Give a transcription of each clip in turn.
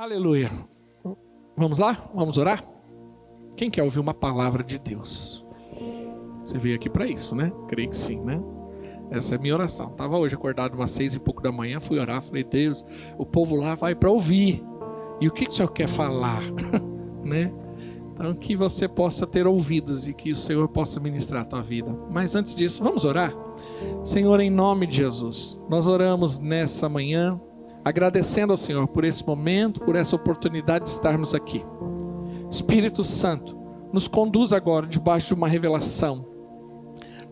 Aleluia. Vamos lá? Vamos orar? Quem quer ouvir uma palavra de Deus? Você veio aqui para isso, né? Creio que sim, né? Essa é a minha oração. Estava hoje acordado umas 6:00 da manhã, fui orar, falei, Deus, o povo lá vai para ouvir. E o que o Senhor quer falar? Né? Então que você possa ter ouvidos e que o Senhor possa ministrar a tua vida. Mas antes disso, vamos orar? Senhor, em nome de Jesus, nós oramos nessa manhã, agradecendo ao Senhor por esse momento, por essa oportunidade de estarmos aqui. Espírito Santo, nos conduz agora debaixo de uma revelação,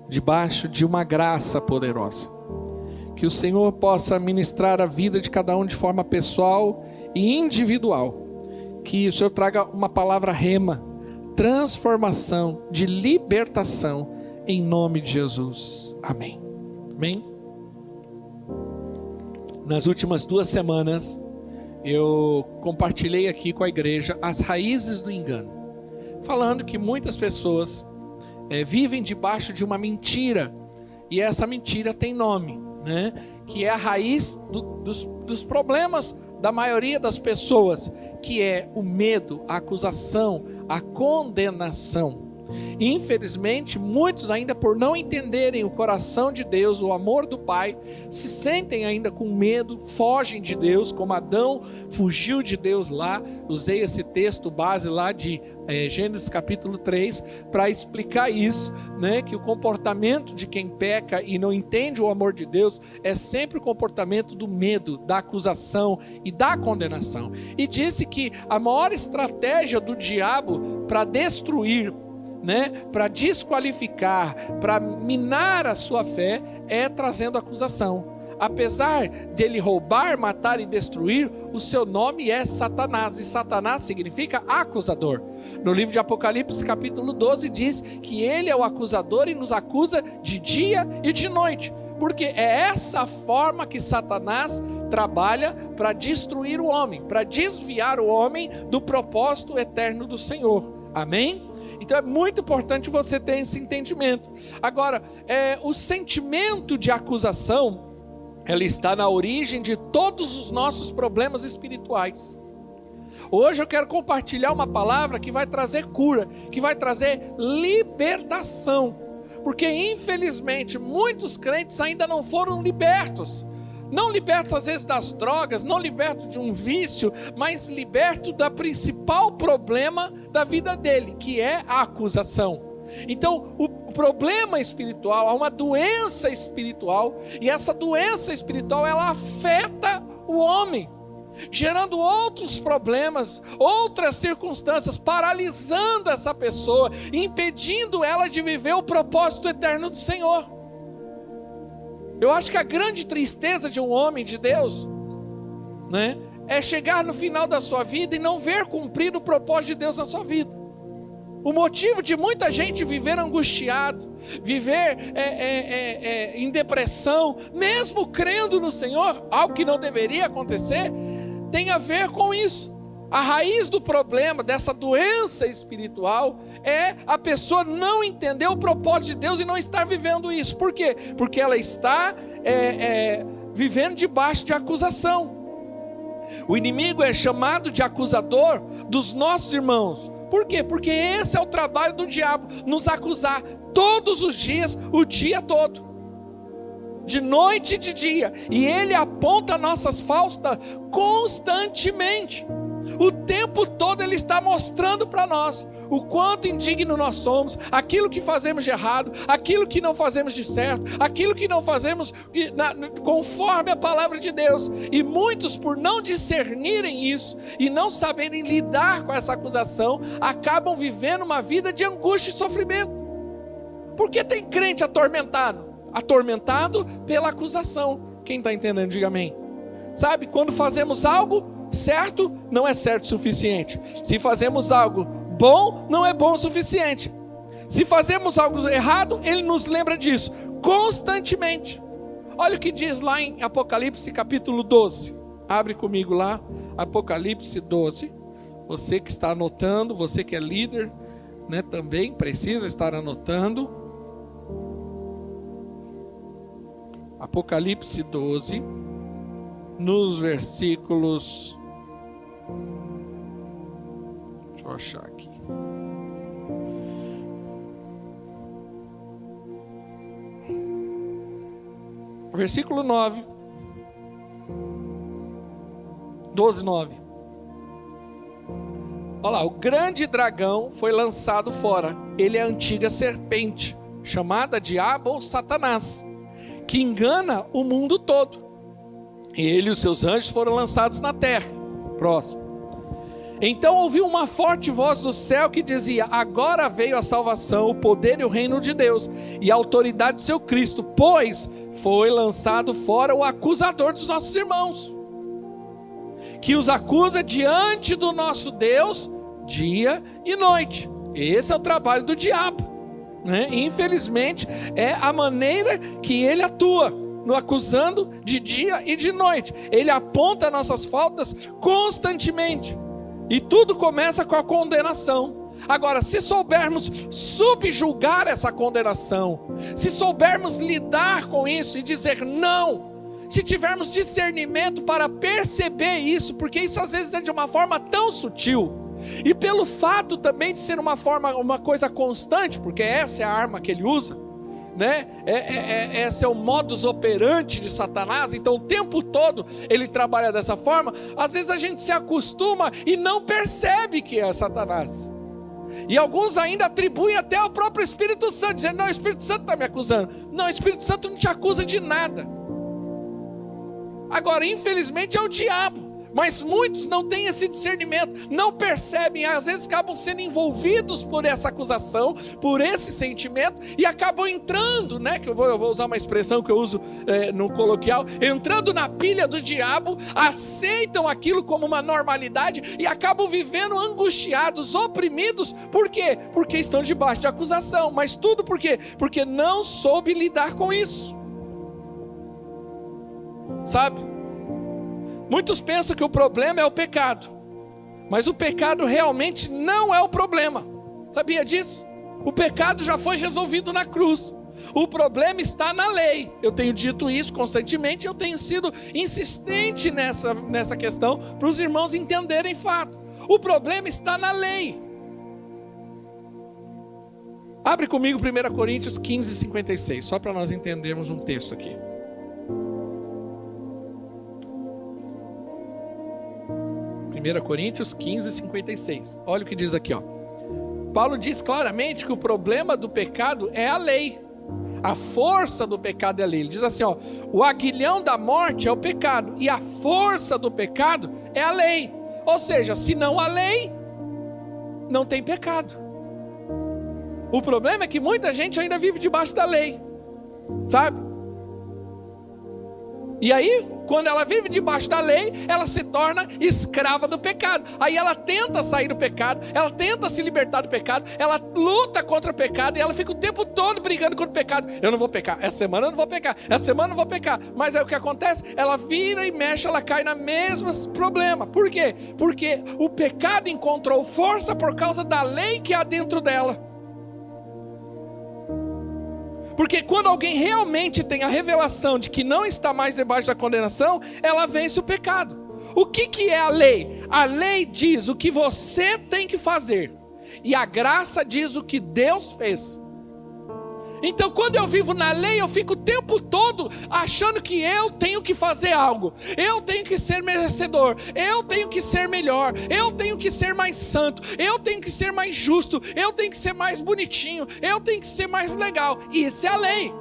debaixo de uma graça poderosa. Que o Senhor possa ministrar a vida de cada um de forma pessoal e individual. Que o Senhor traga uma palavra rema, transformação, de libertação, em nome de Jesus. Amém. Amém. Nas últimas 2 semanas, eu compartilhei aqui com a igreja as raízes do engano, falando que muitas pessoas vivem debaixo de uma mentira, e essa mentira tem nome, né? Que é a raiz dos problemas da maioria das pessoas, que é o medo, a acusação, a condenação. Infelizmente, muitos ainda por não entenderem o coração de Deus, o amor do Pai, se sentem ainda com medo, fogem de Deus, como Adão fugiu de Deus lá. Usei esse texto base lá de Gênesis capítulo 3 para explicar isso, né? Que o comportamento de quem peca e não entende o amor de Deus é sempre o comportamento do medo, da acusação e da condenação. E disse que a maior estratégia do diabo para destruir, né, para desqualificar, para minar a sua fé, é trazendo acusação. Apesar de ele roubar, matar e destruir, o seu nome é Satanás, e Satanás significa acusador. No livro de Apocalipse capítulo 12 diz que ele é o acusador e nos acusa de dia e de noite, porque é essa forma que Satanás trabalha para destruir o homem, para desviar o homem do propósito eterno do Senhor. Amém? Então é muito importante você ter esse entendimento. Agora, o sentimento de acusação, ela está na origem de todos os nossos problemas espirituais. Hoje eu quero compartilhar uma palavra que vai trazer cura, que vai trazer libertação. Porque infelizmente muitos crentes ainda não foram libertos. Não libertos às vezes das drogas, não libertos de um vício, mas libertos do principal problema da vida dele, que é a acusação. Então o problema espiritual, há uma doença espiritual, e essa doença espiritual ela afeta o homem, gerando outros problemas, outras circunstâncias, paralisando essa pessoa, impedindo ela de viver o propósito eterno do Senhor. Eu acho que a grande tristeza de um homem de Deus, né, é chegar no final da sua vida e não ver cumprido o propósito de Deus na sua vida. O motivo de muita gente viver angustiado, viver em depressão, mesmo crendo no Senhor, algo que não deveria acontecer, tem a ver com isso. A raiz do problema, dessa doença espiritual, é a pessoa não entender o propósito de Deus e não estar vivendo isso. Por quê? Porque ela está vivendo debaixo de acusação. O inimigo é chamado de acusador dos nossos irmãos. Por quê? Porque esse é o trabalho do diabo, nos acusar todos os dias, o dia todo, de noite e de dia. E ele aponta nossas faltas constantemente. O tempo todo ele está mostrando para nós o quanto indigno nós somos, aquilo que fazemos de errado, aquilo que não fazemos de certo, aquilo que não fazemos conforme a palavra de Deus. E muitos, por não discernirem isso e não saberem lidar com essa acusação, acabam vivendo uma vida de angústia e sofrimento. Porque tem crente atormentado pela acusação. Quem está entendendo, diga amém. Sabe, quando fazemos algo certo, não é certo o suficiente. Se fazemos algo bom, não é bom o suficiente. Se fazemos algo errado, ele nos lembra disso constantemente. Olha o que diz lá em Apocalipse capítulo 12. Abre comigo lá, Apocalipse 12. Você que está anotando, você que é líder, né, também precisa estar anotando. Apocalipse 12, nos versículos Deixa eu achar aqui. Versículo 9. 12:9. Olha lá, o grande dragão foi lançado fora. Ele é a antiga serpente, chamada Diabo ou Satanás, que engana o mundo todo. Ele e os seus anjos foram lançados na terra. Próximo. Então ouviu uma forte voz do céu que dizia: agora veio a salvação, o poder e o reino de Deus, e a autoridade do seu Cristo, pois foi lançado fora o acusador dos nossos irmãos, que os acusa diante do nosso Deus, dia e noite. Esse é o trabalho do diabo, né? Infelizmente, é a maneira que ele atua, no acusando de dia e de noite. Ele aponta nossas faltas constantemente. E tudo começa com a condenação. Agora, se soubermos subjugar essa condenação, se soubermos lidar com isso e dizer não, se tivermos discernimento para perceber isso, porque isso às vezes é de uma forma tão sutil, e pelo fato também de ser uma coisa constante, porque essa é a arma que ele usa, né? Esse é o modus operandi de Satanás. Então o tempo todo ele trabalha dessa forma. Às vezes a gente se acostuma e não percebe que é Satanás. E alguns ainda atribuem até ao próprio Espírito Santo, dizendo: não, o Espírito Santo está me acusando. Não, o Espírito Santo não te acusa de nada. Agora, infelizmente, é o diabo. Mas muitos não têm esse discernimento, não percebem, às vezes acabam sendo envolvidos por essa acusação, por esse sentimento, e acabam entrando, né? Que eu vou usar uma expressão que eu uso no coloquial, entrando na pilha do diabo, aceitam aquilo como uma normalidade e acabam vivendo angustiados, oprimidos. Por quê? Porque estão debaixo de acusação. Mas tudo por quê? Porque não soube lidar com isso. Sabe? Muitos pensam que o problema é o pecado, mas o pecado realmente não é o problema. Sabia disso? O pecado já foi resolvido na cruz. O problema está na lei. Eu tenho dito isso constantemente, eu tenho sido insistente nessa questão para os irmãos entenderem fato. O problema está na lei. Abre comigo 1 Coríntios 15:56, só para nós entendermos um texto aqui. 1 Coríntios 15:56. Olha o que diz aqui, ó. Paulo diz claramente que o problema do pecado é a lei. A força do pecado é a lei. Ele diz assim, ó: o aguilhão da morte é o pecado, e a força do pecado é a lei. Ou seja, se não há lei, não tem pecado. O problema é que muita gente ainda vive debaixo da lei, sabe? E aí, quando ela vive debaixo da lei, ela se torna escrava do pecado. Aí ela tenta sair do pecado, ela tenta se libertar do pecado, ela luta contra o pecado e ela fica o tempo todo brigando contra o pecado. Eu não vou pecar, essa semana eu não vou pecar, essa semana eu não vou pecar. Mas aí o que acontece? Ela vira e mexe, ela cai no mesmo problema. Por quê? Porque o pecado encontrou força por causa da lei que há dentro dela. Porque quando alguém realmente tem a revelação de que não está mais debaixo da condenação, ela vence o pecado. O que é a lei? A lei diz o que você tem que fazer, e a graça diz o que Deus fez. Então quando eu vivo na lei, eu fico o tempo todo achando que eu tenho que fazer algo, eu tenho que ser merecedor, eu tenho que ser melhor, eu tenho que ser mais santo, eu tenho que ser mais justo, eu tenho que ser mais bonitinho, eu tenho que ser mais legal. Isso é a lei.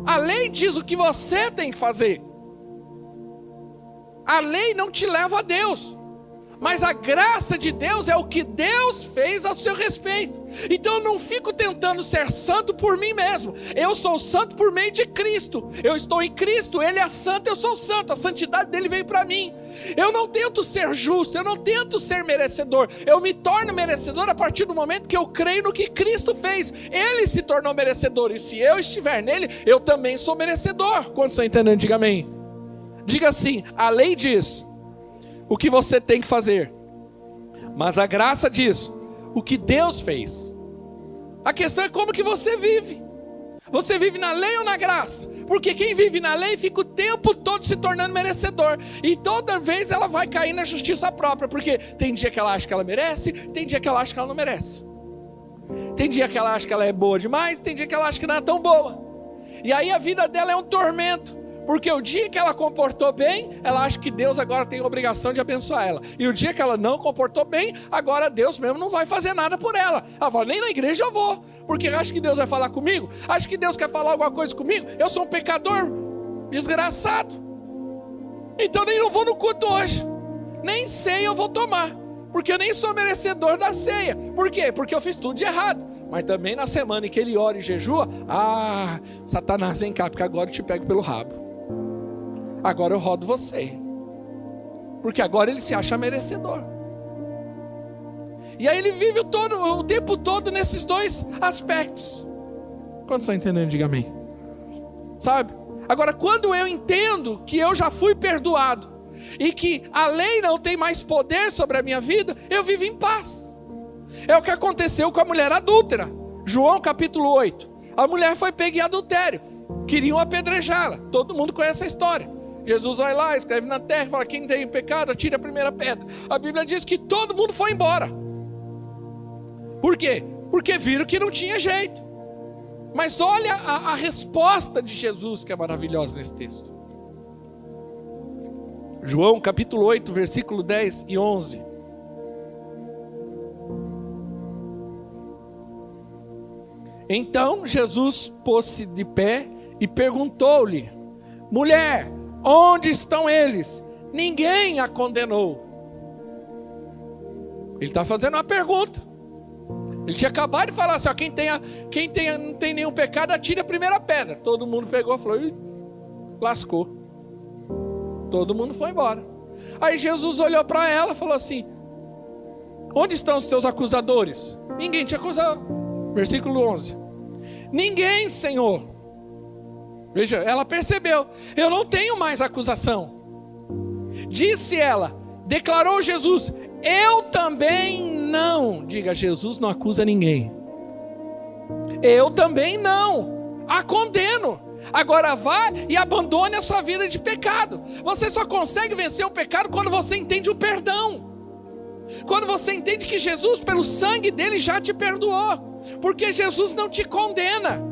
A lei diz o que você tem que fazer. A lei não te leva a Deus, mas a graça de Deus é o que Deus fez ao seu respeito. Então eu não fico tentando ser santo por mim mesmo. Eu sou santo por meio de Cristo. Eu estou em Cristo, Ele é santo, eu sou santo. A santidade dele veio para mim. Eu não tento ser justo, eu não tento ser merecedor. Eu me torno merecedor a partir do momento que eu creio no que Cristo fez. Ele se tornou merecedor, e se eu estiver nele, eu também sou merecedor. Quantos estão entendendo? Diga amém. Diga assim: a lei diz o que você tem que fazer, mas a graça diz o que Deus fez. A questão é como que você vive. Você vive na lei ou na graça? Porque quem vive na lei fica o tempo todo se tornando merecedor. E toda vez ela vai cair na justiça própria. Porque tem dia que ela acha que ela merece, tem dia que ela acha que ela não merece. Tem dia que ela acha que ela é boa demais, tem dia que ela acha que não é tão boa. E aí a vida dela é um tormento. Porque o dia que ela comportou bem, ela acha que Deus agora tem a obrigação de abençoar ela. E o dia que ela não comportou bem, agora Deus mesmo não vai fazer nada por ela. Ela fala, nem na igreja eu vou. Porque acha que Deus vai falar comigo? Acha que Deus quer falar alguma coisa comigo? Eu sou um pecador desgraçado. Então nem não vou no culto hoje. Nem ceia eu vou tomar. Porque eu nem sou merecedor da ceia. Por quê? Porque eu fiz tudo de errado. Mas também na semana em que ele ora e jejua, Satanás, vem cá, porque agora eu te pego pelo rabo. Agora eu rodo você. Porque agora ele se acha merecedor. E aí ele vive o tempo todo nesses dois aspectos. Quando você está entendendo, diga amém. Sabe? Agora, quando eu entendo que eu já fui perdoado e que a lei não tem mais poder sobre a minha vida, eu vivo em paz. É o que aconteceu com a mulher adúltera. João capítulo 8. A mulher foi pega em adultério. Queriam apedrejá-la. Todo mundo conhece a história. Jesus vai lá, escreve na terra, fala, quem tem pecado, atire a primeira pedra. A Bíblia diz que todo mundo foi embora. Por quê? Porque viram que não tinha jeito. Mas olha a resposta de Jesus, que é maravilhosa nesse texto. João capítulo 8, versículo 10 e 11. Então Jesus pôs-se de pé e perguntou-lhe, mulher, onde estão eles? Ninguém a condenou. Ele está fazendo uma pergunta. Ele tinha acabado de falar assim, ó, não tem nenhum pecado, atire a primeira pedra. Todo mundo pegou e falou, lascou. Todo mundo foi embora. Aí Jesus olhou para ela e falou assim, onde estão os teus acusadores? Ninguém te acusou. Versículo 11. Ninguém, Senhor. Veja, ela percebeu, eu não tenho mais acusação. Disse ela, declarou Jesus, eu também não. Diga, Jesus não acusa ninguém. Eu também não a condeno. Agora vá e abandone a sua vida de pecado. Você só consegue vencer o pecado quando você entende o perdão. Quando você entende que Jesus, pelo sangue dele, já te perdoou. Porque Jesus não te condena.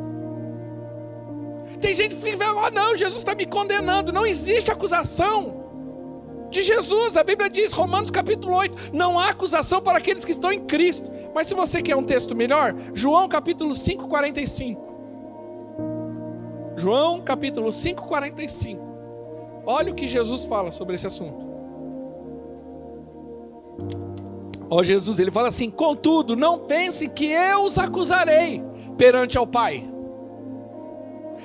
Tem gente que fica, não, Jesus está me condenando. Não existe acusação de Jesus. A Bíblia diz, Romanos capítulo 8, não há acusação para aqueles que estão em Cristo. Mas se você quer um texto melhor, João capítulo 5, 45. João capítulo 5, 45. Olha o que Jesus fala sobre esse assunto. Ó Jesus, ele fala assim, contudo, não pensem que eu os acusarei perante ao Pai.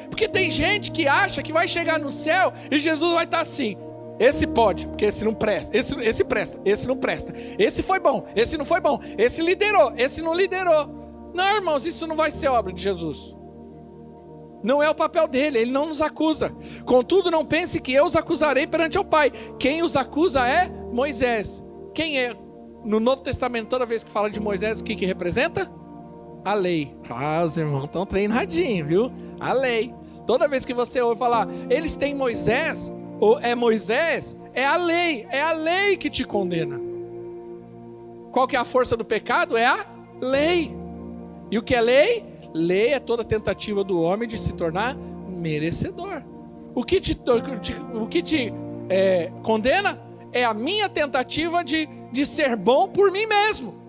Porque tem gente que acha que vai chegar no céu e Jesus vai estar assim, esse pode, porque esse não presta, esse presta, esse não presta, esse foi bom, esse não foi bom, esse liderou, esse não liderou. Não, irmãos, isso não vai ser obra de Jesus. Não é o papel dele, ele não nos acusa. Contudo, não pense que eu os acusarei perante o Pai. Quem os acusa é Moisés. Quem é? No Novo Testamento, toda vez que fala de Moisés, o que representa? A lei. Os irmãos estão treinadinhos, viu? A lei. Toda vez que você ouve falar, eles têm Moisés, ou é Moisés, é a lei que te condena. Qual que é a força do pecado? É a lei. E o que é lei? Lei é toda tentativa do homem de se tornar merecedor. O que te condena é a minha tentativa de ser bom por mim mesmo.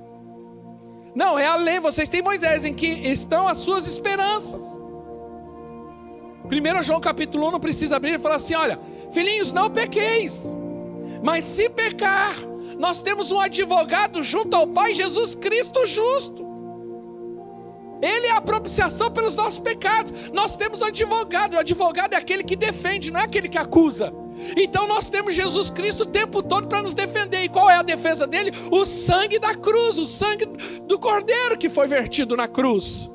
Não, é a lei. Vocês têm Moisés, em que estão as suas esperanças. 1 João capítulo 1, não precisa abrir, ele fala assim, olha, filhinhos, não pequeis, mas se pecar, nós temos um advogado junto ao Pai, Jesus Cristo justo. Ele é a propiciação pelos nossos pecados. Nós temos um advogado. O advogado é aquele que defende, não é aquele que acusa. Então nós temos Jesus Cristo o tempo todo para nos defender. E qual é a defesa dele? O sangue da cruz, o sangue do Cordeiro que foi vertido na cruz.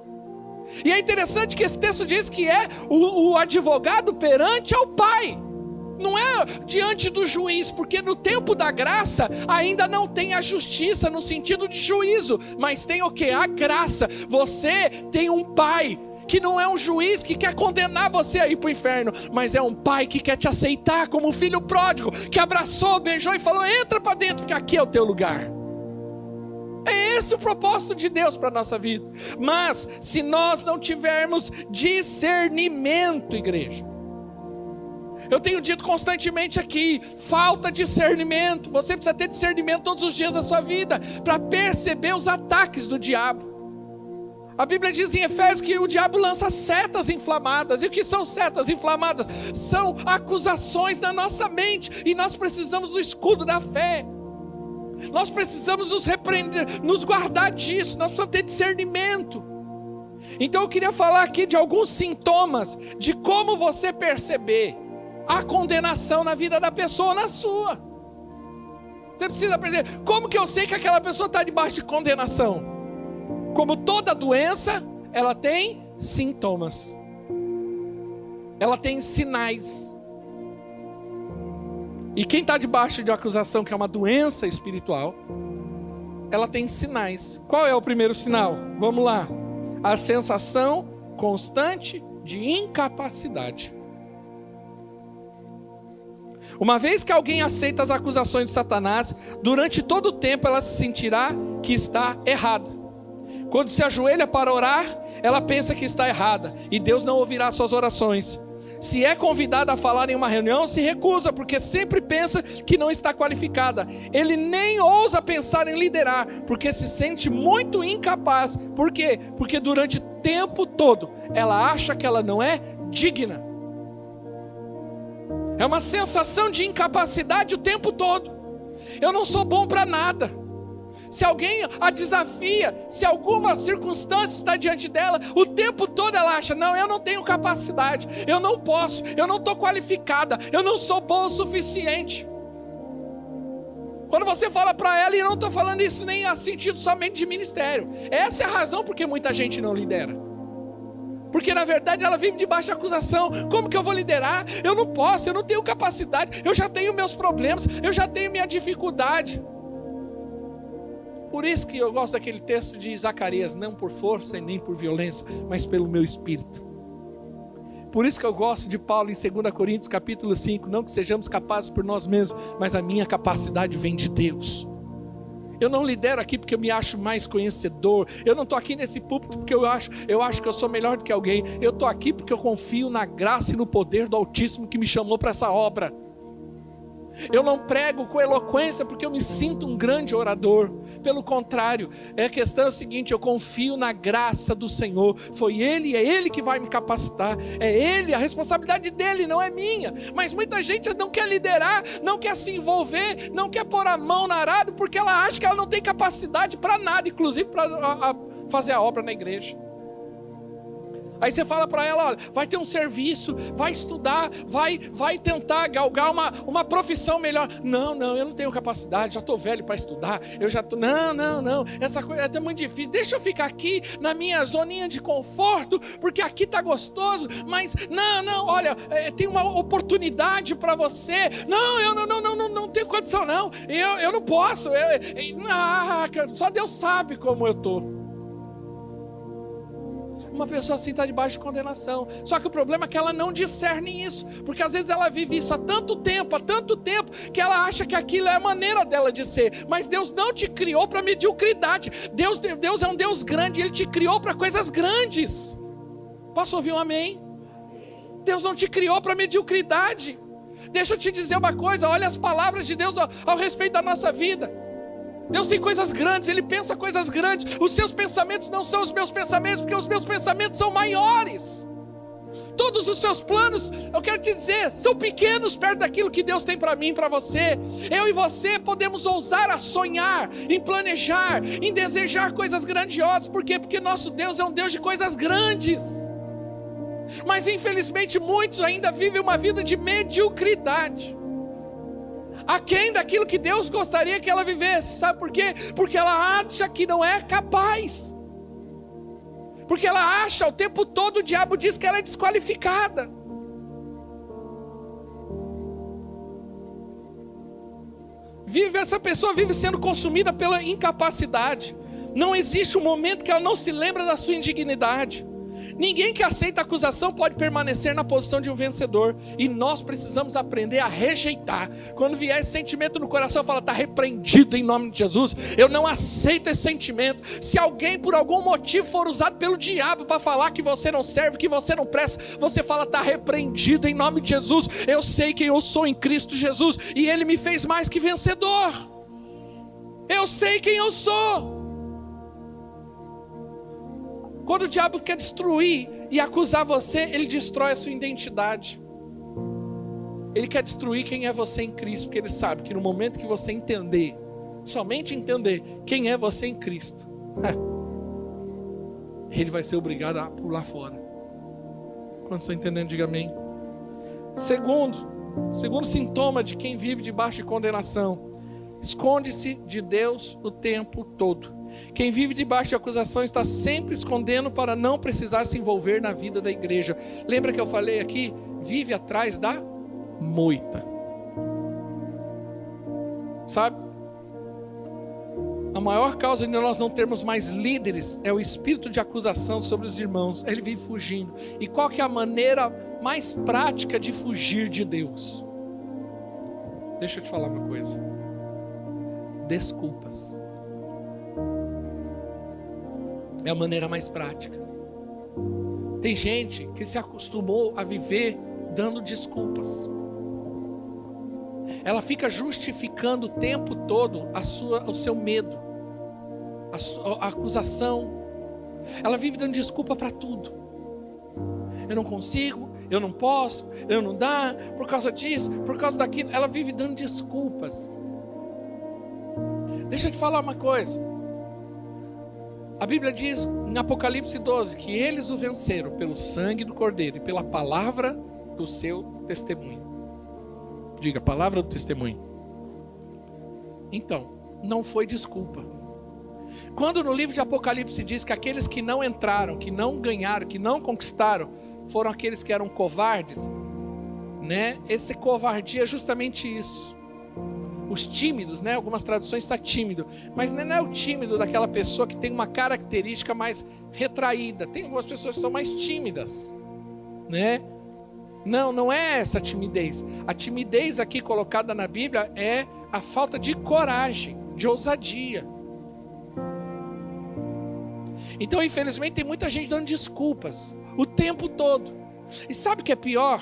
E é interessante que esse texto diz que é o advogado perante ao Pai. Não é diante do juiz, porque no tempo da graça ainda não tem a justiça no sentido de juízo, mas tem o que? A graça. Você tem um Pai que não é um juiz que quer condenar você a ir para o inferno, mas é um pai que quer te aceitar como um filho pródigo, que abraçou, beijou e falou: entra para dentro, porque aqui é o teu lugar. É esse o propósito de Deus para a nossa vida. Mas se nós não tivermos discernimento, igreja, eu tenho dito constantemente aqui, falta discernimento. Você precisa ter discernimento todos os dias da sua vida, para perceber os ataques do diabo. A Bíblia diz em Efésios que o diabo lança setas inflamadas. E o que são setas inflamadas? São acusações na nossa mente, e nós precisamos do escudo da fé. Nós precisamos nos repreender, nos guardar disso. Nós precisamos ter discernimento. Então eu queria falar aqui de alguns sintomas de como você perceber a condenação na vida da pessoa, na sua. Você precisa aprender. Como que eu sei que aquela pessoa está debaixo de condenação? Como toda doença, ela tem sintomas. Ela tem sinais. E quem está debaixo de acusação, que é uma doença espiritual, ela tem sinais. Qual é o primeiro sinal? Vamos lá. A sensação constante de incapacidade. Uma vez que alguém aceita as acusações de Satanás, durante todo o tempo ela se sentirá que está errada. Quando se ajoelha para orar, ela pensa que está errada, e Deus não ouvirá suas orações. Se é convidada a falar em uma reunião, se recusa, porque sempre pensa que não está qualificada. Ele nem ousa pensar em liderar, porque se sente muito incapaz. Por quê? Porque durante o tempo todo, ela acha que ela não é digna. É uma sensação de incapacidade o tempo todo. Eu não sou bom para nada. Se alguém a desafia, se alguma circunstância está diante dela, o tempo todo ela acha: não, eu não tenho capacidade, eu não posso, eu não estou qualificada, eu não sou bom o suficiente. Quando você fala para ela, e eu não estou falando isso nem a sentido somente de ministério, essa é a razão porque muita gente não lidera. Porque na verdade ela vive debaixo de acusação. Como que eu vou liderar? Eu não posso, eu não tenho capacidade, eu já tenho meus problemas, eu já tenho minha dificuldade. Por isso que eu gosto daquele texto de Zacarias: não por força e nem por violência, mas pelo meu espírito. Por isso que eu gosto de Paulo em 2 Coríntios capítulo 5, não que sejamos capazes por nós mesmos, mas a minha capacidade vem de Deus. Eu não lidero aqui porque eu me acho mais conhecedor. Eu não estou aqui nesse púlpito porque eu acho que eu sou melhor do que alguém. Eu estou aqui porque eu confio na graça e no poder do Altíssimo que me chamou para essa obra. Eu não prego com eloquência porque eu me sinto um grande orador. Pelo contrário, a questão é o seguinte: eu confio na graça do Senhor. Foi Ele, é Ele que vai me capacitar. É Ele, a responsabilidade dEle, não é minha. Mas muita gente não quer liderar, não quer se envolver, não quer pôr a mão na arado, porque ela acha que ela não tem capacidade para nada, inclusive para fazer a obra na igreja. Aí você fala para ela: olha, vai ter um serviço, vai estudar, vai tentar galgar uma profissão melhor. Não, eu não tenho capacidade, já estou velho para estudar. Eu já estou, não, essa coisa é até muito difícil. Deixa eu ficar aqui na minha zoninha de conforto, porque aqui está gostoso. Mas não, olha, tem uma oportunidade para você. Não tenho condição não. Eu não posso. Só Deus sabe como eu estou. Uma pessoa assim está debaixo de condenação. Só que o problema é que ela não discerne isso, porque às vezes ela vive isso há tanto tempo, que ela acha que aquilo é a maneira dela de ser. Mas Deus não te criou para mediocridade. Deus é um Deus grande, Ele te criou para coisas grandes. Posso ouvir um amém? Deus não te criou para mediocridade. Deixa eu te dizer uma coisa: olha as palavras de Deus ao respeito da nossa vida. Deus tem coisas grandes, Ele pensa coisas grandes. Os seus pensamentos não são os meus pensamentos, porque os meus pensamentos são maiores. Todos os seus planos, eu quero te dizer, são pequenos perto daquilo que Deus tem para mim e para você. Eu e você podemos ousar a sonhar, em planejar, em desejar coisas grandiosas. Por quê? Porque nosso Deus é um Deus de coisas grandes. Mas infelizmente muitos ainda vivem uma vida de mediocridade, aquém daquilo que Deus gostaria que ela vivesse. Sabe por quê? Porque ela acha que não é capaz. Porque ela acha o tempo todo, o diabo diz que ela é desqualificada. Essa pessoa vive sendo consumida pela incapacidade. Não existe um momento que ela não se lembra da sua indignidade. Ninguém que aceita acusação pode permanecer na posição de um vencedor. E nós precisamos aprender a rejeitar. Quando vier esse sentimento no coração, fala, está repreendido em nome de Jesus. Eu não aceito esse sentimento. Se alguém por algum motivo for usado pelo diabo para falar que você não serve, que você não presta, você fala, está repreendido em nome de Jesus. Eu sei quem eu sou em Cristo Jesus. E Ele me fez mais que vencedor. Eu sei quem eu sou. Quando o diabo quer destruir e acusar você, ele destrói a sua identidade. Ele quer destruir quem é você em Cristo, porque ele sabe que no momento que você entender, somente entender quem é você em Cristo, ele vai ser obrigado a pular fora. Quando estão entendendo, diga amém. Segundo sintoma de quem vive debaixo de condenação, esconde-se de Deus o tempo todo. Quem vive debaixo de acusação está sempre escondendo para não precisar se envolver na vida da igreja. Lembra que eu falei aqui? Vive atrás da moita. Sabe? A maior causa de nós não termos mais líderes é o espírito de acusação sobre os irmãos. Ele vive fugindo. E qual que é a maneira mais prática de fugir de Deus? Deixa eu te falar uma coisa. Desculpas. É a maneira mais prática. Tem gente que se acostumou a viver dando desculpas. Ela fica justificando o tempo todo o seu medo, a acusação. Ela vive dando desculpa para tudo. Eu não consigo, eu não posso, eu não dá, por causa disso, por causa daquilo. Ela vive dando desculpas. Deixa eu te falar uma coisa. A Bíblia diz em Apocalipse 12 que eles o venceram pelo sangue do Cordeiro e pela palavra do seu testemunho. Diga, palavra do testemunho. Então, não foi desculpa. Quando no livro de Apocalipse diz que aqueles que não entraram, que não ganharam, que não conquistaram, foram aqueles que eram covardes, né? Esse covardia é justamente isso. Os tímidos, né? Algumas traduções está tímido, mas não é o tímido daquela pessoa que tem uma característica mais retraída. Tem algumas pessoas que são mais tímidas, né? Não é essa timidez. A timidez aqui colocada na Bíblia é a falta de coragem, de ousadia. Então, infelizmente, tem muita gente dando desculpas o tempo todo. E sabe o que é pior?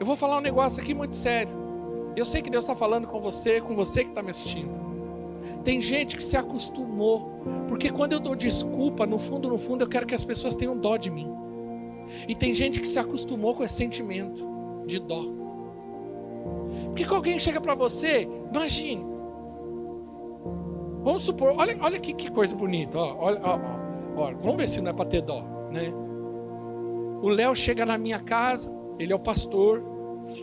Eu vou falar um negócio aqui muito sério. Eu sei que Deus está falando com você que está me assistindo. Tem gente que se acostumou, porque quando eu dou desculpa, no fundo, eu quero que as pessoas tenham dó de mim. E tem gente que se acostumou com esse sentimento de dó. Porque quando alguém chega para você, imagine. Vamos supor, olha que coisa bonita. Olha, vamos ver se não é para ter dó, né? O Léo chega na minha casa, ele é o pastor.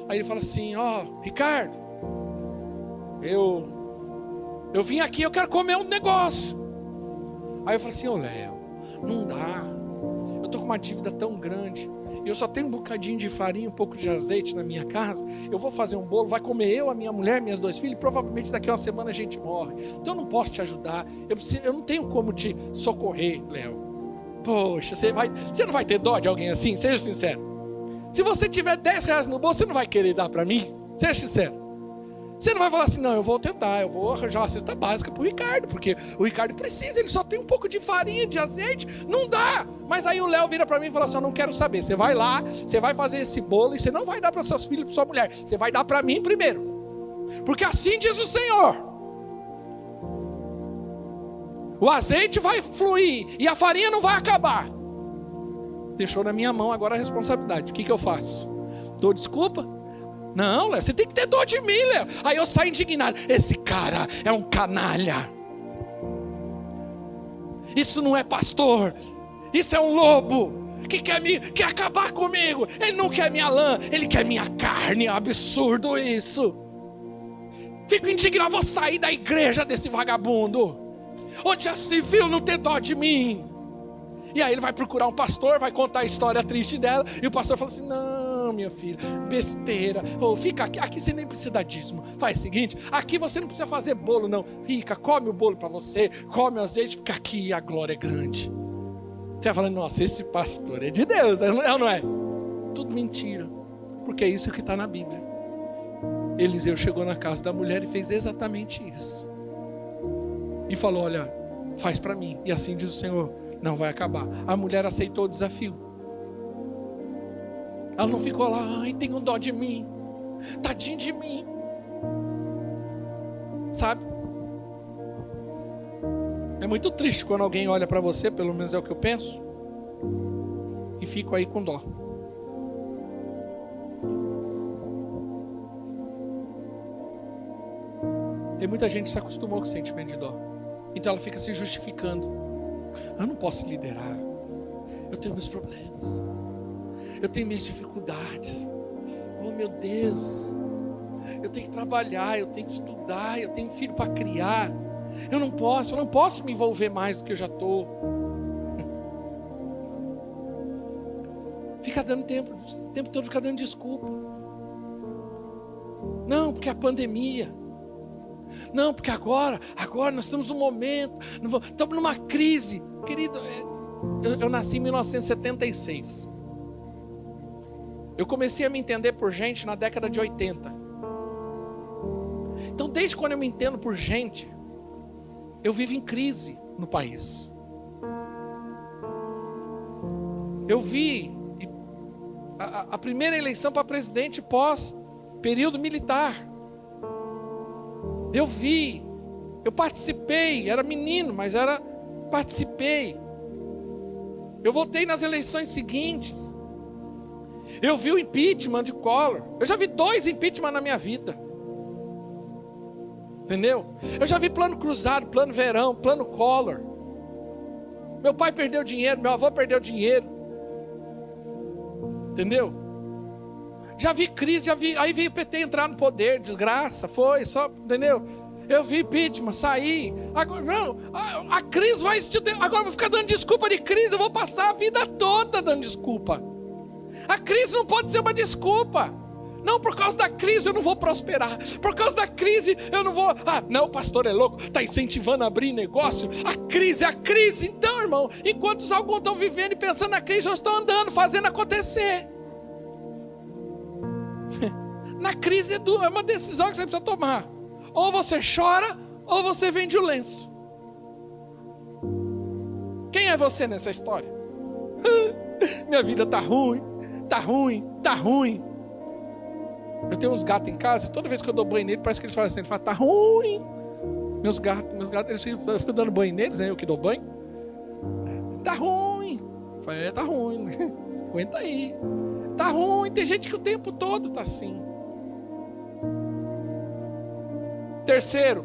Aí ele fala assim, Ricardo, eu vim aqui, eu quero comer um negócio. Aí eu falo assim, Léo, não dá, eu tô com uma dívida tão grande, eu só tenho um bocadinho de farinha, um pouco de azeite na minha casa, eu vou fazer um bolo, vai comer eu, a minha mulher, minhas 2 filhos, e provavelmente daqui a uma semana a gente morre, então eu não posso te ajudar, eu não tenho como te socorrer, Léo. Poxa, você não vai ter dó de alguém assim? Seja sincero. Se você tiver 10 reais no bolso, você não vai querer dar para mim? Seja sincero. Você não vai falar assim, não, eu vou tentar, eu vou arranjar uma cesta básica para o Ricardo, porque o Ricardo precisa, ele só tem um pouco de farinha, de azeite, não dá. Mas aí o Léo vira para mim e fala assim, eu não quero saber, você vai lá, você vai fazer esse bolo e você não vai dar para seus filhos e para sua mulher, você vai dar para mim primeiro. Porque assim diz o Senhor. O azeite vai fluir e a farinha não vai acabar. Deixou na minha mão agora a responsabilidade. O que eu faço? Dou desculpa? Não, Léo, você tem que ter dó de mim, Léo. Aí eu saio indignado. Esse cara é um canalha. Isso não é pastor. Isso é um lobo que quer acabar comigo. Ele não quer minha lã, ele quer minha carne. É um absurdo isso. Fico indignado, vou sair da igreja desse vagabundo. Onde já se viu não ter dó de mim? E aí ele vai procurar um pastor, vai contar a história triste dela. E o pastor fala assim, não, minha filha, besteira. Fica aqui você nem precisa dar dízimo. Faz o seguinte, aqui você não precisa fazer bolo não. Fica, come o bolo para você, come o azeite, porque aqui a glória é grande. Você vai falando, nossa, esse pastor é de Deus, é ou não é? Tudo mentira, porque é isso que está na Bíblia. Eliseu chegou na casa da mulher e fez exatamente isso. E falou, olha, faz para mim. E assim diz o Senhor, não vai acabar. A mulher aceitou o desafio. Ela não ficou lá, ai, tem um dó de mim, tadinho de mim. Sabe? É muito triste quando alguém olha para você, pelo menos é o que eu penso, e fico aí com dó. Tem muita gente que se acostumou com o sentimento de dó. Então ela fica se justificando. Eu não posso liderar. Eu tenho meus problemas. Eu tenho minhas dificuldades. Oh meu Deus. Eu tenho que trabalhar, eu tenho que estudar, eu tenho filho para criar. Eu não posso me envolver mais do que eu já estou. Fica dando o tempo todo fica dando desculpa. Não, porque a pandemia. Não, porque agora nós estamos num momento, estamos numa crise. Querido, eu nasci em 1976. Eu comecei a me entender por gente na década de 80. Então, desde quando eu me entendo por gente, eu vivo em crise no país. Eu vi a primeira eleição para presidente pós período militar. Eu participei, era menino, mas participei. Eu votei nas eleições seguintes. Eu vi o impeachment de Collor. Eu já vi 2 impeachment na minha vida. Entendeu? Eu já vi plano cruzado, plano verão, plano Collor. Meu pai perdeu dinheiro, meu avô perdeu dinheiro. Entendeu? Já vi crise, aí veio o PT entrar no poder, desgraça, foi, só, entendeu? Eu vi impeachment, saí. Agora, não, a crise vai... Agora eu vou ficar dando desculpa de crise, eu vou passar a vida toda dando desculpa. A crise não pode ser uma desculpa. Não, por causa da crise eu não vou prosperar. Por causa da crise eu não vou... não, o pastor é louco, está incentivando a abrir negócio. A crise. Então, irmão, enquanto alguns estão vivendo e pensando na crise, eu estou andando, fazendo acontecer. Na crise é uma decisão que você precisa tomar. Ou você chora, ou você vende o lenço. Quem é você nessa história? Minha vida está ruim. Eu tenho uns gatos em casa, e toda vez que eu dou banho nele, parece que eles falam assim, tá ruim. Meus gatos, eu fico dando banho neles, eu que dou banho. Tá ruim. Eu falei, tá ruim. Aguenta aí. Tá ruim, tem gente que o tempo todo tá assim. Terceiro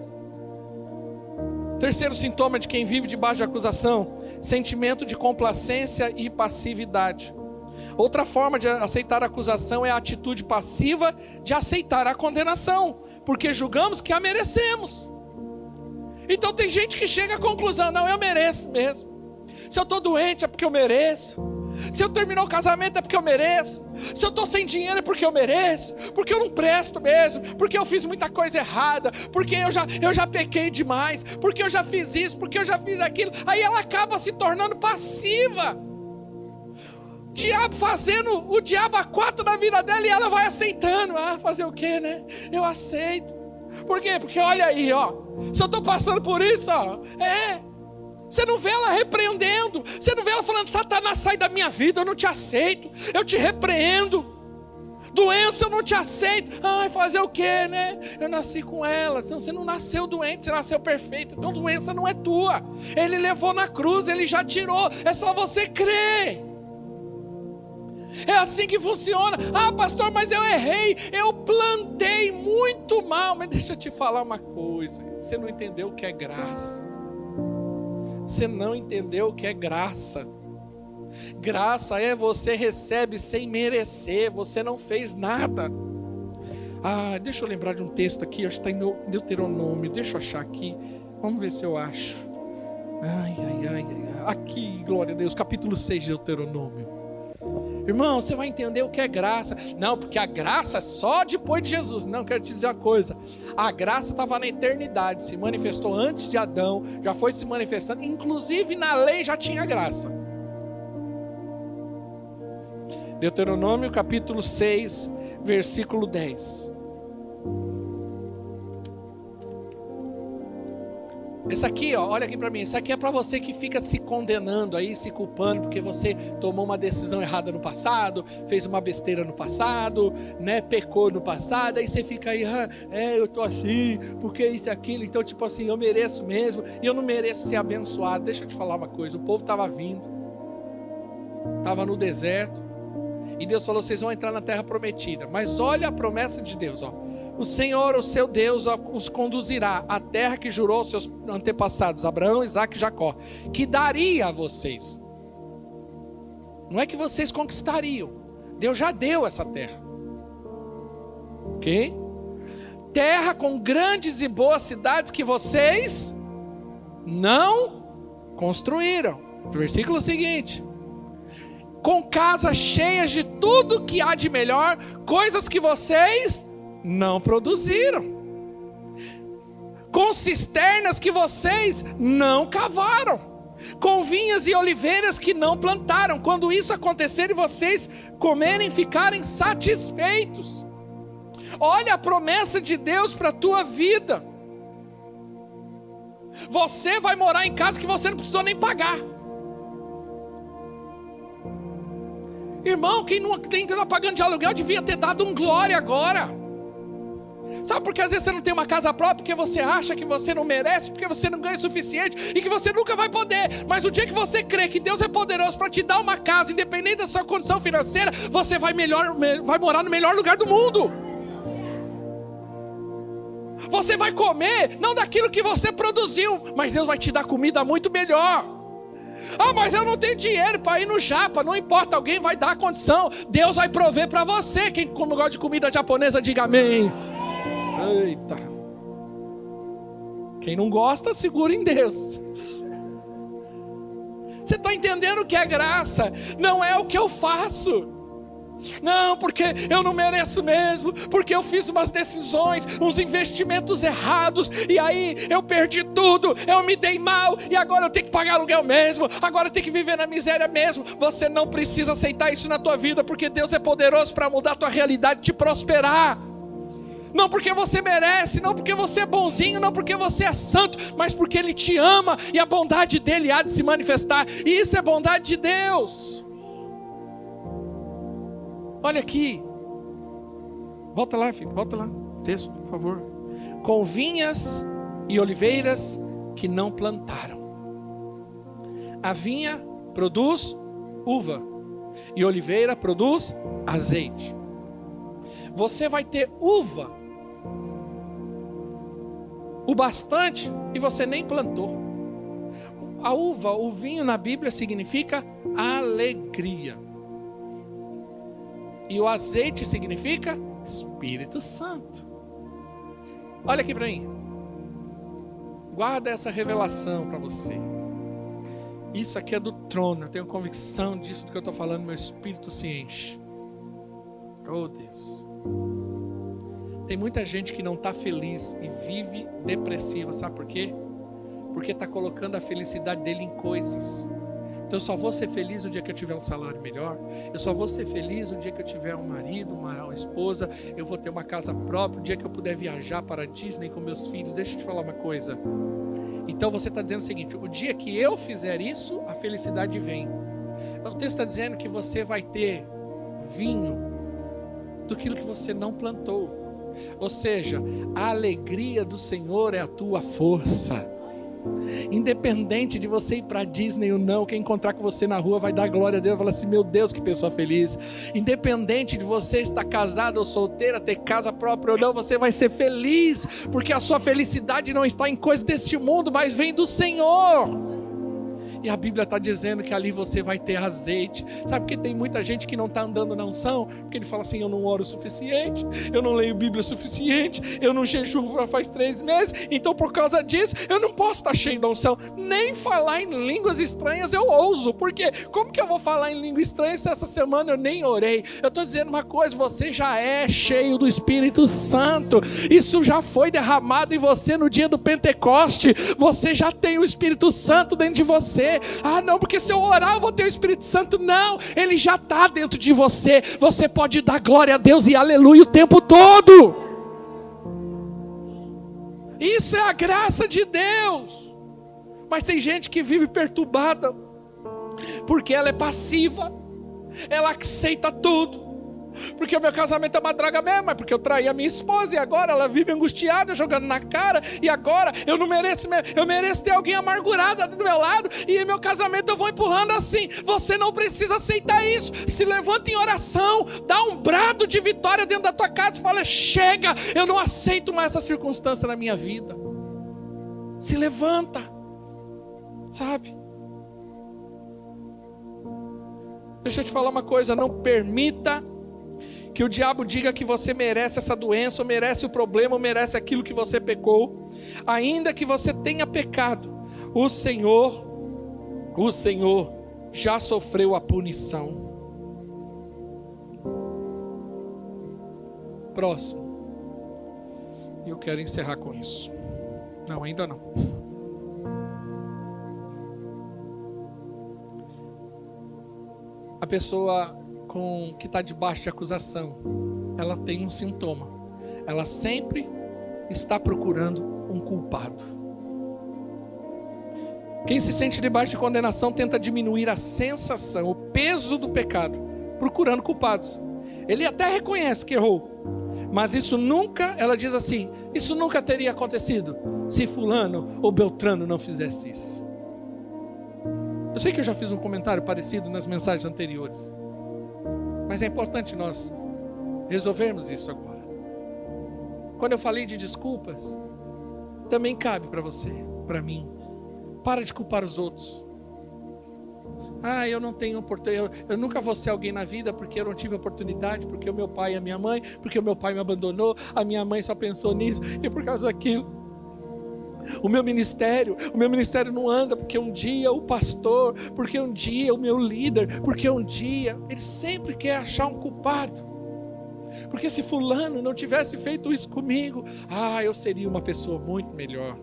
sintoma de quem vive debaixo de acusação: sentimento de complacência e passividade. Outra forma de aceitar a acusação é a atitude passiva de aceitar a condenação, porque julgamos que a merecemos. Então tem gente que chega à conclusão: não, eu mereço mesmo. Se eu estou doente é porque eu mereço. Se eu terminar o casamento é porque eu mereço. Se eu estou sem dinheiro é porque eu mereço. Porque eu não presto mesmo. Porque eu fiz muita coisa errada. Porque eu já pequei demais. Porque eu já fiz isso. Porque eu já fiz aquilo. Aí ela acaba se tornando passiva. Diabo fazendo o diabo a 4 na vida dela, e ela vai aceitando. Fazer o quê, né? Eu aceito. Por quê? Porque olha aí, ó. Se eu estou passando por isso, ó. Você não vê ela repreendendo. Você não vê ela falando: Satanás, sai da minha vida, eu não te aceito. Eu te repreendo. Doença, eu não te aceito. Fazer o quê, né? Eu nasci com ela. Você não nasceu doente, você nasceu perfeito. Então doença não é tua. Ele levou na cruz, ele já tirou. É só você crer. É assim que funciona. Pastor, mas eu errei. Eu plantei muito mal. Mas deixa eu te falar uma coisa. Você não entendeu o que é graça. Você não entendeu o que é graça. Graça é você recebe sem merecer. Você não fez nada. Deixa eu lembrar de um texto aqui. Acho que está em Deuteronômio. Deixa eu achar aqui. Vamos ver se eu acho. Aqui, glória a Deus, capítulo 6 de Deuteronômio. Irmão, você vai entender o que é graça. Não, porque a graça é só depois de Jesus. Não, quero te dizer uma coisa. A graça estava na eternidade. Se manifestou antes de Adão. Já foi se manifestando. Inclusive na lei já tinha graça. Deuteronômio capítulo 6, versículo 10. Esse aqui, ó, olha aqui para mim, isso aqui é para você que fica se condenando aí, se culpando porque você tomou uma decisão errada no passado, fez uma besteira no passado, né, pecou no passado, aí você fica aí, eu tô assim, porque isso e aquilo, então tipo assim, eu mereço mesmo, e eu não mereço ser abençoado. Deixa eu te falar uma coisa, o povo estava vindo, estava no deserto, e Deus falou, vocês vão entrar na terra prometida, mas olha a promessa de Deus, ó. O Senhor, o seu Deus, os conduzirá à terra que jurou aos seus antepassados, Abraão, Isaque e Jacó, que daria a vocês. Não é que vocês conquistariam, Deus já deu essa terra. Ok? Terra com grandes e boas cidades que vocês não construíram. Versículo seguinte. Com casas cheias de tudo que há de melhor, coisas que vocês não produziram, com cisternas que vocês não cavaram, com vinhas e oliveiras que não plantaram. Quando isso acontecer e vocês comerem e ficarem satisfeitos, olha a promessa de Deus para a tua vida. Você vai morar em casa que você não precisou nem pagar. Irmão, quem não tem que estar pagando de aluguel devia ter dado um glória agora. Sabe por que às vezes você não tem uma casa própria? Porque você acha que você não merece, porque você não ganha o suficiente e que você nunca vai poder. Mas o dia que você crê que Deus é poderoso para te dar uma casa, independente da sua condição financeira, você vai morar no melhor lugar do mundo. Você vai comer, não daquilo que você produziu, mas Deus vai te dar comida muito melhor. Ah, mas eu não tenho dinheiro para ir no japa. Não importa, alguém vai dar a condição. Deus vai prover para você. Quem gosta de comida japonesa, diga amém. Eita. Quem não gosta, segura em Deus. Você está entendendo o que é graça? Não é o que eu faço. Não, porque eu não mereço mesmo, porque eu fiz umas decisões, uns investimentos errados, e aí eu perdi tudo, eu me dei mal, e agora eu tenho que pagar aluguel mesmo, agora eu tenho que viver na miséria mesmo. Você não precisa aceitar isso na tua vida, porque Deus é poderoso para mudar a tua realidade e te prosperar. Não porque você merece, não porque você é bonzinho, não porque você é santo, mas porque Ele te ama e a bondade dEle há de se manifestar. E isso é bondade de Deus. Olha aqui. Volta lá, filho, volta lá. Texto, por favor. Com vinhas e oliveiras que não plantaram. A vinha produz uva e oliveira produz azeite. Você vai ter uva o bastante e você nem plantou. A uva, o vinho na Bíblia significa alegria. E o azeite significa Espírito Santo. Olha aqui para mim. Guarda essa revelação para você. Isso aqui é do trono. Eu tenho convicção disso do que eu estou falando. Meu espírito se enche. Oh Deus. Tem muita gente que não está feliz e vive depressiva. Sabe por quê? Porque está colocando a felicidade dele em coisas. Então eu só vou ser feliz o dia que eu tiver um salário melhor. Eu só vou ser feliz o dia que eu tiver um marido, uma esposa. Eu vou ter uma casa própria. O dia que eu puder viajar para a Disney com meus filhos. Deixa eu te falar uma coisa. Então você está dizendo o seguinte: o dia que eu fizer isso, a felicidade vem. O texto está dizendo que você vai ter vinho do que você não plantou. Ou seja, a alegria do Senhor é a tua força. Independente de você ir para Disney ou não, quem encontrar com você na rua vai dar glória a Deus, vai falar assim: meu Deus, que pessoa feliz. Independente de você estar casado ou solteira, ter casa própria ou não, você vai ser feliz, porque a sua felicidade não está em coisas deste mundo, mas vem do Senhor. E a Bíblia está dizendo que ali você vai ter azeite. Sabe porque tem muita gente que não está andando na unção? Porque ele fala assim: eu não oro o suficiente, eu não leio Bíblia o suficiente, eu não jejuo faz 3 meses, então por causa disso eu não posso estar cheio da unção. Nem falar em línguas estranhas eu ouso. Por quê? Como que eu vou falar em língua estranha se essa semana eu nem orei? Eu estou dizendo uma coisa: você já é cheio do Espírito Santo. Isso já foi derramado em você no dia do Pentecoste. Você já tem o Espírito Santo dentro de você. você. Ah, não, porque se eu orar eu vou ter o Espírito Santo. Não, ele já está dentro de você. Você pode dar glória a Deus e aleluia o tempo todo. Isso é a graça de Deus. Mas tem gente que vive perturbada, porque ela é passiva, ela aceita tudo. Porque o meu casamento é uma draga mesmo, é porque eu traí a minha esposa e agora ela vive angustiada, jogando na cara, e agora eu não mereço, eu mereço ter alguém amargurada do meu lado, e meu casamento eu vou empurrando assim. Você não precisa aceitar isso. Se levanta em oração, dá um brado de vitória dentro da tua casa e fala: chega, eu não aceito mais essa circunstância na minha vida. Se levanta, sabe? Deixa eu te falar uma coisa, não permita que o diabo diga que você merece essa doença, ou merece o problema, ou merece aquilo que você pecou. Ainda que você tenha pecado, o Senhor já sofreu a punição. Próximo. E eu quero encerrar com isso. Não, ainda não. A pessoa que está debaixo de acusação, ela tem um sintoma. Ela sempre está procurando um culpado. Quem se sente debaixo de condenação tenta diminuir a sensação, o peso do pecado, procurando culpados. Ele até reconhece que errou, mas isso nunca, ela diz assim, isso nunca teria acontecido se fulano ou beltrano não fizesse isso. Eu sei que eu já fiz um comentário parecido nas mensagens anteriores, mas é importante nós resolvermos isso agora. Quando eu falei de desculpas, também cabe para você, para mim. Para de culpar os outros. Ah, eu não tenho oportunidade, eu nunca vou ser alguém na vida porque eu não tive oportunidade, porque o meu pai e a minha mãe, porque o meu pai me abandonou, a minha mãe só pensou nisso, e por causa daquilo. O meu ministério não anda porque um dia o pastor, porque um dia o meu líder, porque um dia, ele sempre quer achar um culpado. Porque se fulano não tivesse feito isso comigo, eu seria uma pessoa muito melhor.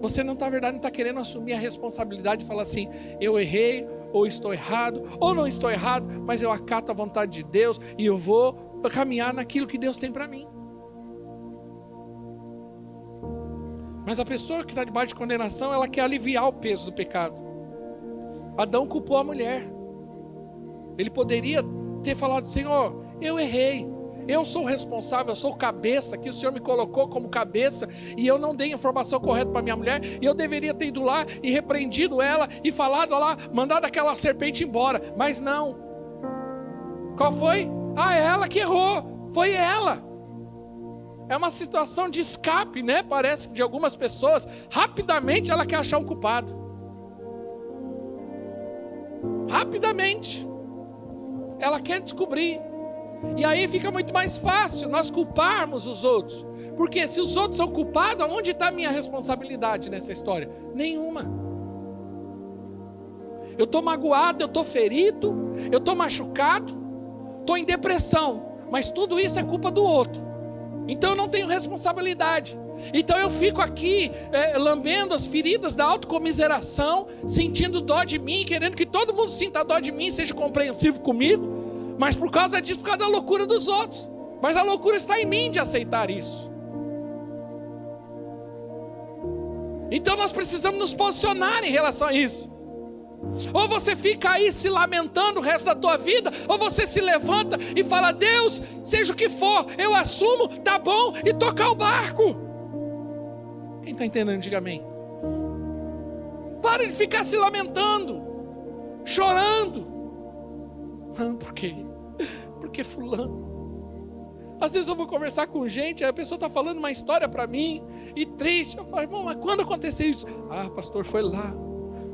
Você não está querendo assumir a responsabilidade de falar assim, eu errei, ou estou errado, ou não estou errado, mas eu acato a vontade de Deus e eu vou caminhar naquilo que Deus tem para mim. Mas a pessoa que está debaixo de condenação, ela quer aliviar o peso do pecado. Adão culpou a mulher. Ele poderia ter falado, Senhor, eu errei, eu sou o responsável, eu sou o cabeça, que o Senhor me colocou como cabeça, e eu não dei a informação correta para minha mulher, e eu deveria ter ido lá e repreendido ela, e falado lá, mandado aquela serpente embora, mas não. Qual foi? Ela que errou, foi ela. É uma situação de escape, né? Parece que de algumas pessoas, rapidamente ela quer achar um culpado. Rapidamente. Ela quer descobrir. E aí fica muito mais fácil nós culparmos os outros. Porque se os outros são culpados, onde está a minha responsabilidade nessa história? Nenhuma. Eu estou magoado, eu estou ferido, eu estou machucado, estou em depressão. Mas tudo isso é culpa do outro. Então eu não tenho responsabilidade. Então eu fico aqui lambendo as feridas da autocomiseração, sentindo dó de mim, querendo que todo mundo sinta dó de mim, seja compreensivo comigo, mas por causa disso, por causa da loucura dos outros. Mas a loucura está em mim de aceitar isso. Então nós precisamos nos posicionar em relação a isso. Ou você fica aí se lamentando o resto da tua vida, ou você se levanta e fala, Deus, seja o que for, eu assumo, tá bom, e tocar o barco. Quem está entendendo, diga amém. Para de ficar se lamentando, chorando. Por quê? Porque fulano. Às vezes eu vou conversar com gente, a pessoa está falando uma história para mim, e triste, eu falo, irmão, mas quando aconteceu isso? Pastor, foi lá,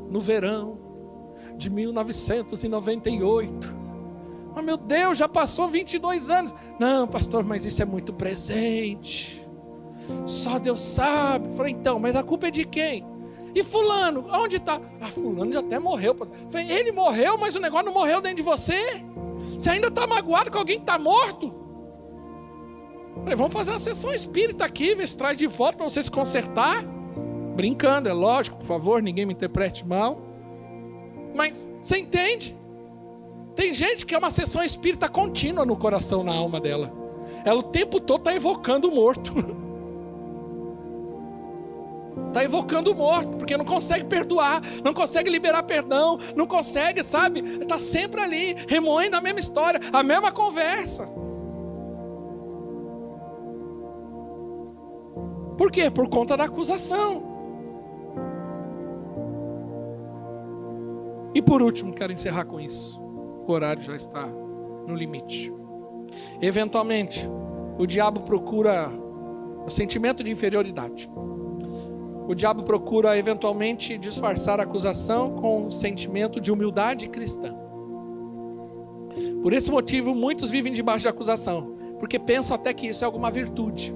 no verão de 1998. Mas meu Deus, já passou 22 anos. Não, pastor, mas isso é muito presente. Só Deus sabe. Eu falei, então, mas a culpa é de quem? E fulano, onde está? Fulano já até morreu. Eu falei, ele morreu, mas o negócio não morreu dentro de você? Você ainda está magoado com alguém que está morto? Eu falei, vamos fazer uma sessão espírita aqui, ver se traz de volta para você se consertar. Brincando, é lógico, por favor, ninguém me interprete mal. Mas você entende? Tem gente que é uma sessão espírita contínua no coração, na alma dela. Ela o tempo todo está evocando o morto. Está evocando o morto, porque não consegue perdoar, não consegue liberar perdão, não consegue, sabe? Está sempre ali, remoendo a mesma história, a mesma conversa. Por quê? Por conta da acusação. E por último, quero encerrar com isso. O horário já está no limite. Eventualmente, o diabo procura o sentimento de inferioridade. O diabo procura eventualmente disfarçar a acusação com o sentimento de humildade cristã. Por esse motivo, muitos vivem debaixo de acusação, porque pensam até que isso é alguma virtude.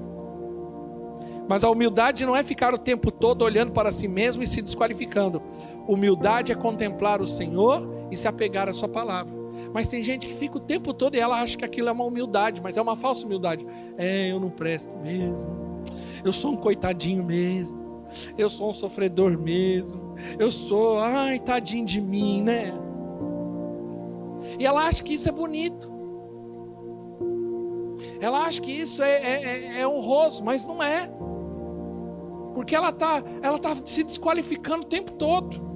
Mas a humildade não é ficar o tempo todo olhando para si mesmo e se desqualificando. Humildade é contemplar o Senhor e se apegar à sua palavra. Mas tem gente que fica o tempo todo e ela acha que aquilo é uma humildade, mas é uma falsa humildade. Eu não presto mesmo. Eu sou um coitadinho mesmo. Eu sou um sofredor mesmo. Eu sou, ai, tadinho de mim, né? E ela acha que isso é bonito. Ela acha que isso é honroso, mas não é. Porque ela tá se desqualificando o tempo todo.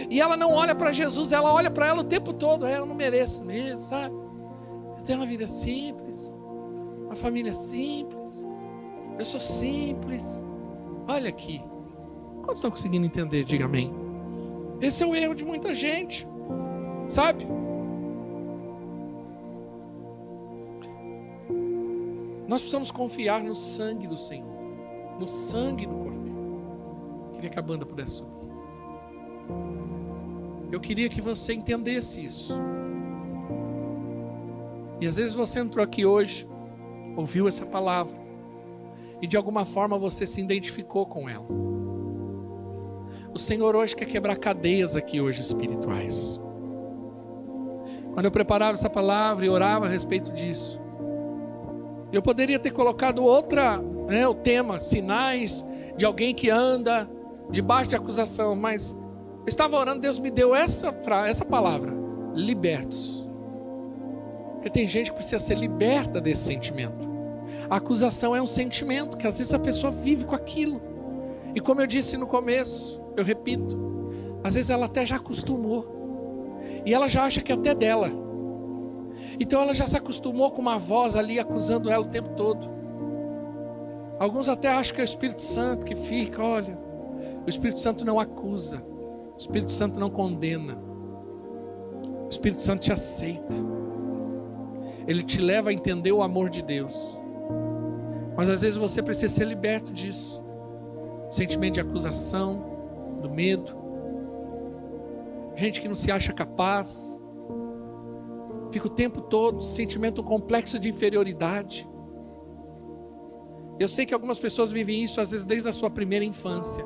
E ela não olha para Jesus, ela olha para ela o tempo todo. Eu não mereço mesmo, sabe? Eu tenho uma vida simples, uma família simples. Eu sou simples. Olha aqui. Quantos estão conseguindo entender? Diga amém. Esse é o erro de muita gente, sabe? Nós precisamos confiar no sangue do Senhor, no sangue do Cordeiro. Queria que a banda pudesse subir. Eu queria que você entendesse isso. E às vezes você entrou aqui hoje, ouviu essa palavra, e de alguma forma você se identificou com ela. O Senhor hoje quer quebrar cadeias aqui hoje espirituais. Quando eu preparava essa palavra e orava a respeito disso, eu poderia ter colocado o tema, sinais de alguém que anda debaixo de acusação, mas eu estava orando, Deus me deu essa palavra, libertos. Porque tem gente que precisa ser liberta desse sentimento. A acusação é um sentimento que às vezes a pessoa vive com aquilo. E como eu disse no começo, eu repito, às vezes ela até já acostumou. E ela já acha que é até dela. Então ela já se acostumou com uma voz ali acusando ela o tempo todo. Alguns até acham que é o Espírito Santo que fica, olha. O Espírito Santo não acusa. O Espírito Santo não condena. O Espírito Santo te aceita. Ele te leva a entender o amor de Deus. Mas às vezes você precisa ser liberto disso. Sentimento de acusação, do medo. Gente que não se acha capaz. Fica o tempo todo, sentimento complexo de inferioridade. Eu sei que algumas pessoas vivem isso às vezes desde a sua primeira infância.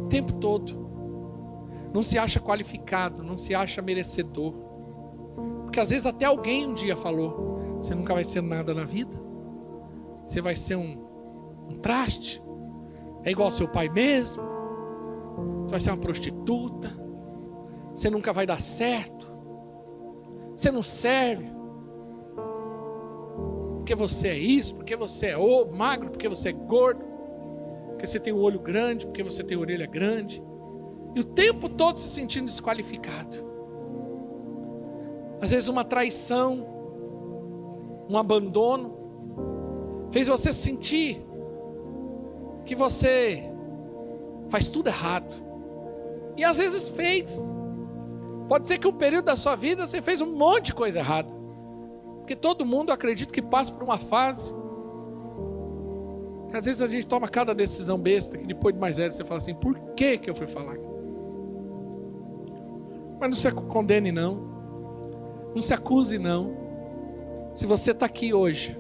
O tempo todo. Não se acha qualificado, não se acha merecedor. Porque às vezes até alguém um dia falou: você nunca vai ser nada na vida. Você vai ser um traste. É igual ao seu pai mesmo. Você vai ser uma prostituta. Você nunca vai dar certo. Você não serve. Porque você é isso, porque você é magro, porque você é gordo. Porque você tem o olho grande, porque você tem a orelha grande. E o tempo todo se sentindo desqualificado. Às vezes uma traição, um abandono, fez você sentir que você faz tudo errado. E às vezes fez. Pode ser que um período da sua vida você fez um monte de coisa errada. Porque todo mundo, acredita que passa por uma fase. Que às vezes a gente toma cada decisão besta, que depois de mais velho você fala assim: por que eu fui falar? Mas não se condene não. Não se acuse não. Se você está aqui hoje,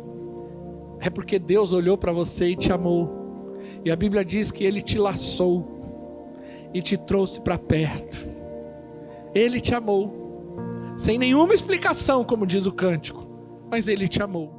é porque Deus olhou para você e te amou. E a Bíblia diz que Ele te laçou e te trouxe para perto. Ele te amou, sem nenhuma explicação, como diz o cântico, mas Ele te amou.